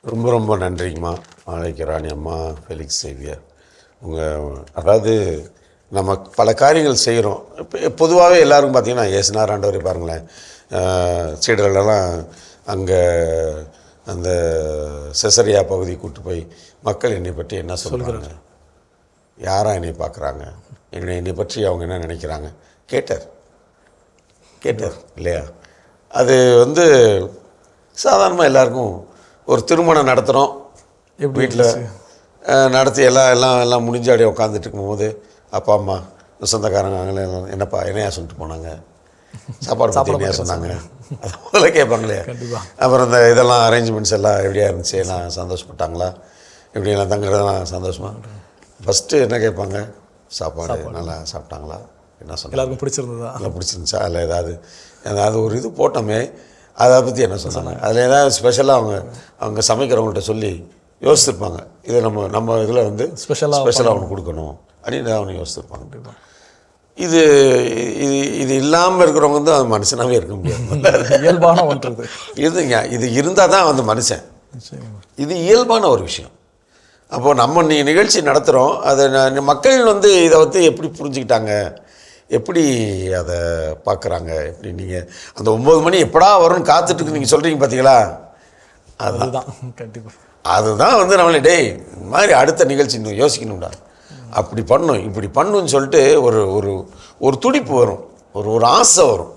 ரொம்ப ரொம்ப நன்றிங்கம்மா ஆரோக்கிய ராணி அம்மா ஃபெலிக்ஸ் சேவியர். அதாவது நம்ம பல காரியங்கள் செய்கிறோம். இப்போ பொதுவாகவே எல்லாருக்கும் பார்த்தீங்கன்னா ஏசுனார் ஆண்டவரை பாருங்களேன், சீடர்களெல்லாம் அங்கே அந்த செசரியா பகுதி கூட்டு போய் மக்கள் என்னை பற்றி என்ன சொல்கிறாங்க, யாரா என்னை பார்க்குறாங்க, என்னை பற்றி அவங்க என்ன நினைக்கிறாங்க கேட்டார் இல்லையா? அது வந்து சாதாரணமாக எல்லாருக்கும் ஒரு திருமணம் நடத்துகிறோம் வீட்டில் நடத்தி எல்லாம் முடிஞ்சு அப்படியே உட்காந்துட்டு இருக்கும்போது அப்பா அம்மா சொந்தக்காரங்க அவங்களே என்னப்பா என்னையா சொல்லிட்டு போனாங்க, சாப்பாடு பற்றி என்னையா சொன்னாங்க, அதை முதல்ல கேட்பாங்களே. அப்புறம் இந்த இதெல்லாம் அரேஞ்ச்மெண்ட்ஸ் எல்லாம் எப்படியா இருந்துச்சு, எல்லாம் சந்தோஷப்பட்டாங்களா, எப்படியெல்லாம் தங்குறதெல்லாம் சந்தோஷமா. ஃபஸ்ட்டு என்ன கேட்பாங்க, சாப்பாடு நல்லா சாப்பிட்டாங்களா, என்ன சொன்னாங்க, எல்லாருக்கும் பிடிச்சிருந்ததா, நல்லா பிடிச்சிருந்துச்சா, இல்லை ஏதாவது ஒரு இது போட்டோமே அதை பற்றி என்ன சொன்னாங்க, அதில் ஏதாவது ஸ்பெஷலாக அவங்க சமைக்கிறவங்கள்ட்ட சொல்லி யோசிச்சிருப்பாங்க, இதை நம்ம இதில் வந்து ஸ்பெஷலாக அவனுக்கு கொடுக்கணும் அப்படின்னு அவனை யோசிச்சிருப்பாங்க. இது இல்லாமல் இருக்கிறவங்க வந்து அது மனுஷனாகவே இருக்க முடியாது. இயல்பான ஒன்று இது இருந்தால் தான் வந்து மனுஷன். இது இயல்பான ஒரு விஷயம். அப்போது நம்ம நிகழ்ச்சி நடத்துகிறோம், அதை மக்கள் வந்து இதை வந்து எப்படி புரிஞ்சுக்கிட்டாங்க, எப்படி அதை பார்க்குறாங்க, எப்படி நீங்கள் அந்த 9 மணி எப்படா வரும்னு காத்துட்டு நீங்கள் சொல்கிறீங்க பார்த்தீங்களா, அதுதான் கண்டிப்பாக. அதுதான் வந்து நம்மளே டேய் இந்த மாதிரி அடுத்த நிகழ்ச்சி இன்னும் யோசிக்கணும்டா, அப்படி பண்ணும் இப்படி பண்ணுன்னு சொல்லிட்டு ஒரு ஒரு ஒரு துடிப்பு வரும், ஒரு ஆசை வரும்.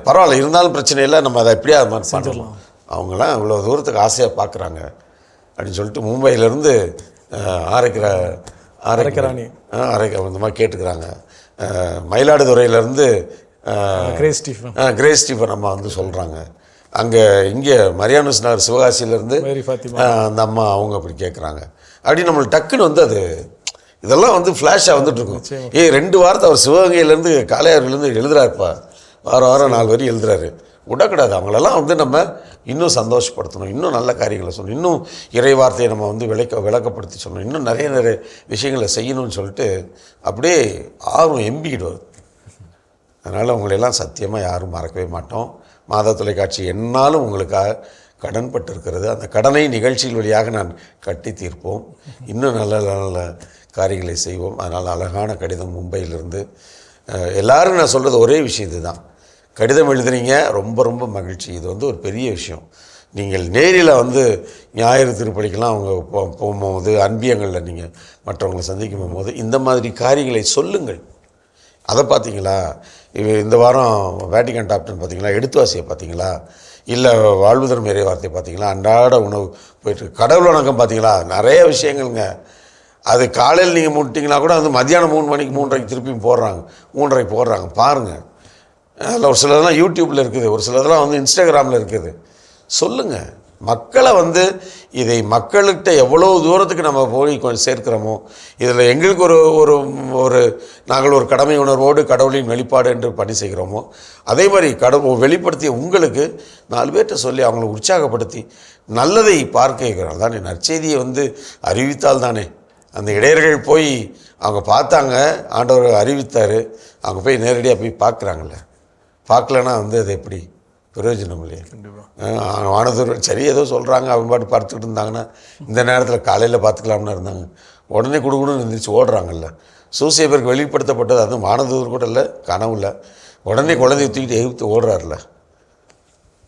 பரவாயில்ல இருந்தாலும் பிரச்சனை இல்லை, நம்ம அதை எப்படியா அது மாதிரி பண்ணலாம். அவங்களாம் இவ்வளோ தூரத்துக்கு ஆசையாக பார்க்குறாங்க அப்படின்னு சொல்லிட்டு மும்பையிலேருந்து ஆரைக்கராணி இந்த மாதிரி கேட்டுக்கிறாங்க. மயிலாடுதுறையிலேருந்து கிரேஸ் ஸ்டீஃபன் அம்மா வந்து சொல்கிறாங்க. அங்கே இங்கே மரியானஸ் நகர் சிவகாசியிலேருந்து அந்த அம்மா அவங்க அப்படி கேட்குறாங்க. அப்படி நம்மளுக்கு டக்குன்னு வந்து அது இதெல்லாம் வந்து ஃப்ளாஷாக வந்துட்டுருக்கும். 2 வாரத்தை அவர் சிவகங்கையிலேருந்து காளையாறுலேருந்து எழுதுறாருப்பா, வாரம் 4 வரி எழுதுறாரு. விடக்கூடாது, அவங்களெல்லாம் வந்து நம்ம இன்னும் சந்தோஷப்படுத்தணும், இன்னும் நல்ல காரியங்களை சொல்லணும், இன்னும் இறை வார்த்தையை நம்ம வந்து விளக்கப்படுத்தி சொல்லணும், இன்னும் நிறைய விஷயங்களை செய்யணும்னு சொல்லிட்டு அப்படியே ஆர்வம் எம்பிக்கிடுவார். அதனால் உங்களெல்லாம் சத்தியமாக யாரும் மறக்கவே மாட்டோம். மாதா தொலைக்காட்சி என்னாலும் உங்களுக்காக கடன்பட்டு இருக்கிறது. அந்த கடனை நிகழ்ச்சிகள் வழியாக நான் கட்டி தீர்ப்போம், இன்னும் நல்ல காரியங்களை செய்வோம். அதனால் அழகான கடிதம் மும்பையிலிருந்து. எல்லோரும் நான் சொல்கிறது ஒரே விஷயம் இதுதான், கடிதம் எழுதுறீங்க, ரொம்ப மகிழ்ச்சி. இது வந்து ஒரு பெரிய விஷயம். நீங்கள் நேரில் வந்து ஞாயிறு திருப்பலிக்கெல்லாம் அவங்க போகும்போது அன்பியங்களில் நீங்கள் மற்றவங்களை சந்திக்கும் போது இந்த மாதிரி காரியங்களை சொல்லுங்கள். அதை பார்த்தீங்களா, இந்த வாரம் வேட்டிகன் டாப்டன் பார்த்தீங்களா, எடுத்துவாசியை பார்த்தீங்களா, இல்லை வாழ்வுதரும் இறை வார்த்தை பார்த்தீங்களா, அன்றாட உணவு போயிட்டு கடவுள் வணக்கம் பார்த்தீங்களா, நிறைய விஷயங்கள்ங்க. அது காலையில் நீங்கள் முட்டிங்கன்னா கூட வந்து மத்தியானம் 3 மணிக்கு 3:30 திருப்பியும் போடுறாங்க, 3:30 போடுறாங்க பாருங்கள். அதில் ஒரு சிலதெல்லாம் யூடியூப்பில் இருக்குது, ஒரு சிலதெல்லாம் வந்து இன்ஸ்டாகிராமில் இருக்குது. சொல்லுங்கள், மக்களை வந்து இதை மக்கள்கிட்ட எவ்வளோ தூரத்துக்கு நம்ம போய் கொஞ்சம் சேர்க்கிறோமோ, இதில் எங்களுக்கு ஒரு நாங்கள் ஒரு கடமை உணர்வோடு கடவுளின் வெளிப்பாடு என்று பணி செய்கிறோமோ, அதே மாதிரி கடவுள் வெளிப்படுத்திய உங்களுக்கு 4 பேர்கிட்ட சொல்லி அவங்களை உற்சாகப்படுத்தி நல்லதை பார்க்க வைக்கிறோம். தானே நற்செய்தியை வந்து அறிவித்தால் தானே. அந்த இடையர்கள் போய் அவங்க பார்த்தாங்க, ஆண்டவர் அறிவித்தார், அவங்க போய் நேரடியாக போய் பார்க்குறாங்கல்ல, பார்க்கலன்னா வந்து அது எப்படி பிரயோஜனம் இல்லையா? வானதூர் சரி ஏதோ சொல்கிறாங்க, அவங்க பாட்டு பார்த்துக்கிட்டு இருந்தாங்கன்னா இந்த நேரத்தில் காலையில் பார்த்துக்கலாம்னு இருந்தாங்க, உடனே குடுகுடுன்னு இருந்துச்சு ஓடுறாங்கல்ல. சூசேபருக்கு வெளிப்படுத்தப்பட்டது அதுவும் வானதூர் கூட இல்லை, கனவுல உடனே குழந்தைய தூக்கிட்டு எகிப்து ஓடுறாருல.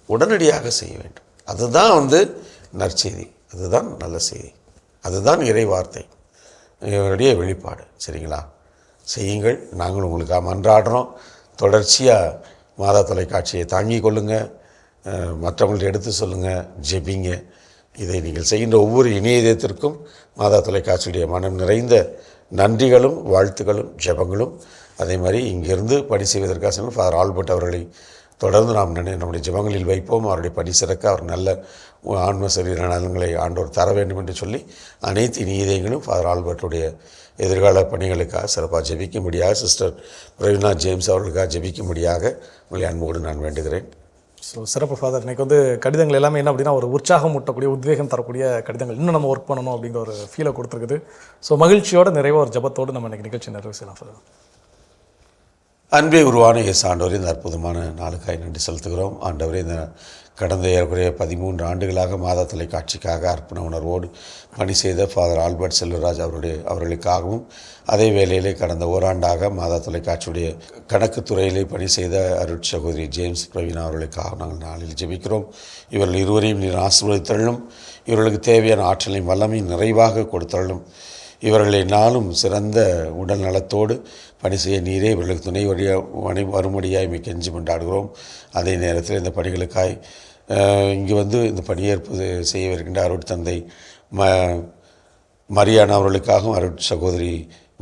உடனடியாக செய்ய வேண்டும். அதுதான் வந்து நற்செய்தி, அதுதான் நல்ல செய்தி, அதுதான் இறை வார்த்தை, இவருடைய வெளிப்பாடு. சரிங்களா? செய்யுங்கள். நாங்களும் உங்களுக்காக மன்றாடுறோம். தொடர்ச்சியாக மாதா தொலைக்காட்சியை தாங்கிக் கொள்ளுங்கள், மற்றவங்கள்ட்ட எடுத்து சொல்லுங்கள், ஜெபிங்க. இதை நீங்கள் செய்கின்ற ஒவ்வொரு இணையத்திற்கும் மாதா தொலைக்காட்சியுடைய மனம் நிறைந்த நன்றிகளும் வாழ்த்துக்களும் ஜெபங்களும். அதே மாதிரி இங்கிருந்து பணி செய்வதற்காக சொன்ன ஃபாதர் ஆல்பர்ட் அவர்களை தொடர்ந்து நாம் நம்முடைய ஜெபங்களில் வைப்போம். அவருடைய பணி சிறக்க அவர் நல்ல ஆன்ம சரீர நலன்களை ஆண்டோர் தர வேண்டும் என்று சொல்லி அனைத்து நீதியங்களும் ஃபாதர் ஆல்பர்ட்டுடைய எதிர்கால பணிகளுக்காக சிறப்பாக ஜெபிக்கும்படியாக சிஸ்டர் பிரவீனா ஜேம்ஸ் அவர்களுக்காக ஜெபிக்கும்படியாக உங்களை அன்போடு நான் வேண்டுகிறேன். ஸோ சிறப்பு ஃபாதர். இன்றைக்கி வந்து கடிதங்கள் எல்லாமே என்ன அப்படின்னா ஒரு உற்சாகம் ஊட்டக்கூடிய உத்வேகம் தரக்கூடிய கடிதங்கள், இன்னும் நம்ம ஒர்க் பண்ணணும் அப்படிங்கிற ஒரு ஃபீலை கொடுத்துருக்குது. ஸோ மகிழ்ச்சியோட நிறைவாக ஒரு ஜபத்தோடு நம்ம இன்றைக்கி நிகழ்ச்சி நிறைவு செய்யலாம் ஃபாதர். அன்பே உருவான இயேசு ஆண்டவரே, இந்த அற்புதமான நாளுக்காய் நன்றி செலுத்துகிறோம். ஆண்டவரே, இந்த கடந்த ஏறக்குறைய 13 ஆண்டுகளாக மாதா தொலைக்காட்சிக்காக அர்ப்பண உணர்வோடு பணி செய்த ஃபாதர் ஆல்பர்ட் செல்வராஜ் அவர்களுக்காகவும், அதே வேளையிலே கடந்த ஓராண்டாக மாதா தொலைக்காட்சியுடைய கணக்கு துறையிலே பணி செய்த அருட் சகோதரி ஜேம்ஸ் பிரவீனா அவர்களுக்காக நாங்கள் நாளில் ஜெபிக்கிறோம். இவர்கள் இருவரையும் நீர் ஆசீர்வதித்தள்ளும். இவர்களுக்கு தேவையான ஆற்றலையும் வல்லமையும் நிறைவாக கொடுத்தள்ளும். இவர்களை நாளும் சிறந்த உடல் நலத்தோடு பணி செய்ய நீரே இவர்களுக்கு துணை வரும்படியாய் மிக கெஞ்சி கொண்டாடுகிறோம். அதே நேரத்தில் இந்த பணிகளுக்காய் இங்கு வந்து இந்த பணியேற்பு செய்ய வருகின்ற அருட் தந்தை மரியானா அவர்களுக்காகவும் அருட் சகோதரி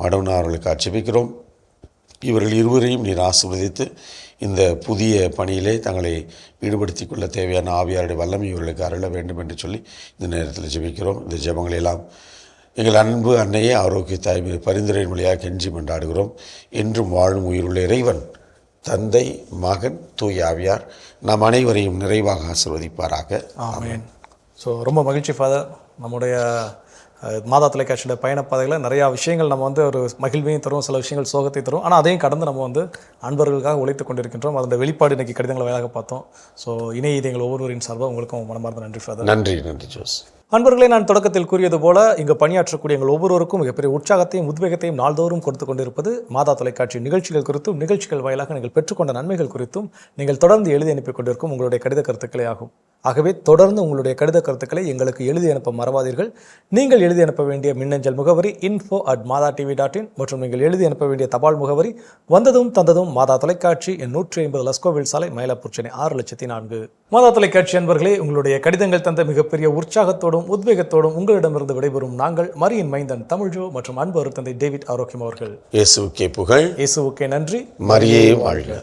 மடோனா அவர்களுக்காக ஜெபிக்கிறோம். இவர்கள் இருவரையும் நீர் ஆசீர்வதித்து இந்த புதிய பணியிலே தங்களை ஈடுபடுத்திக் கொள்ள தேவையான ஆவியாருடைய வல்லமை இவர்களுக்கு அருள வேண்டும் என்று சொல்லி இந்த நேரத்தில் ஜெபிக்கிறோம். இந்த ஜெபங்களெல்லாம் எங்கள் அன்பு அன்னையே ஆரோக்கிய தாய்மை பரிந்துரையின் வழியாக கெஞ்சி கொண்டாடுகிறோம். என்றும் வாழும் உயிருள்ள இறைவன் தந்தை, மகன், தூய ஆவியார் நாம் அனைவரையும் நிறைவாக ஆசீர்வதிப்பாராக. ஆமென். ஸோ ரொம்ப மகிழ்ச்சி ஃபாதர். நம்முடைய மாதா தொலைக்காட்சியோட பயணப்பாதையில் நிறையா விஷயங்கள் நம்ம வந்து ஒரு மகிழ்வையும் தரும், சில விஷயங்கள் சோகத்தை தரும். ஆனால் அதையும் கடந்து நம்ம வந்து அன்பர்களுக்காக உழைத்து கொண்டிருக்கின்றோம். அதோட வெளிப்பாடு இன்றைக்கி கடிதங்களை வழியாக பார்த்தோம். ஸோ இணைய இது எங்கள் ஒவ்வொருவரின் சார்பாக உங்களுக்கும் மனமார்ந்த நன்றி ஃபாதர். நன்றி ஜோஸ். அன்பர்களே, நான் தொடக்கத்தில் கூறியது போல இங்கு பணியாற்றக்கூடிய எங்கள் ஒவ்வொருவருக்கும் மிகப்பெரிய உற்சாகத்தையும் உத்வேகத்தையும் நாள்தோறும் கொடுத்து கொண்டிருப்பது மாதா தொலைக்காட்சி நிகழ்ச்சிகள் குறித்தும், நிகழ்ச்சிகள் வாயிலாக நீங்கள் பெற்றுக்கொண்ட நன்மைகள் குறித்தும் நீங்கள் தொடர்ந்து எழுதி அனுப்பி கொண்டிருக்கும் உங்களுடைய கடித கருத்துக்களே ஆகும். ஆகவே தொடர்ந்து உங்களுடைய கடித கருத்துக்களை எங்களுக்கு எழுதி அனுப்ப மறவாதீர்கள். நீங்கள் எழுதி அனுப்ப வேண்டிய மின்னஞ்சல் முகவரி info@madatv.in மற்றும் நீங்கள் எழுதி அனுப்ப வேண்டிய தபால் முகவரி வந்ததும் தந்ததும் மாதா தொலைக்காட்சி, 150 லஸ்கோவில் சாலை, மயிலாப்பூர், சென்னை 6,04,000. மாதா தொலைக்காட்சி அன்பர்களே, உங்களுடைய கடிதங்கள் தந்த மிகப்பெரிய உற்சாகத்தோடும் உத்வேகத்தோடும் உங்களிடமிருந்து விடைபெறும் நாங்கள் மரியின் மைந்தன் தமிழ்ஜோ மற்றும் அன்பு தந்தை டேவிட் ஆரோக்கியம் அவர்கள். இயேசுவுக்கே புகழ், இயேசுவுக்கே நன்றி, மரியே வாழ்க.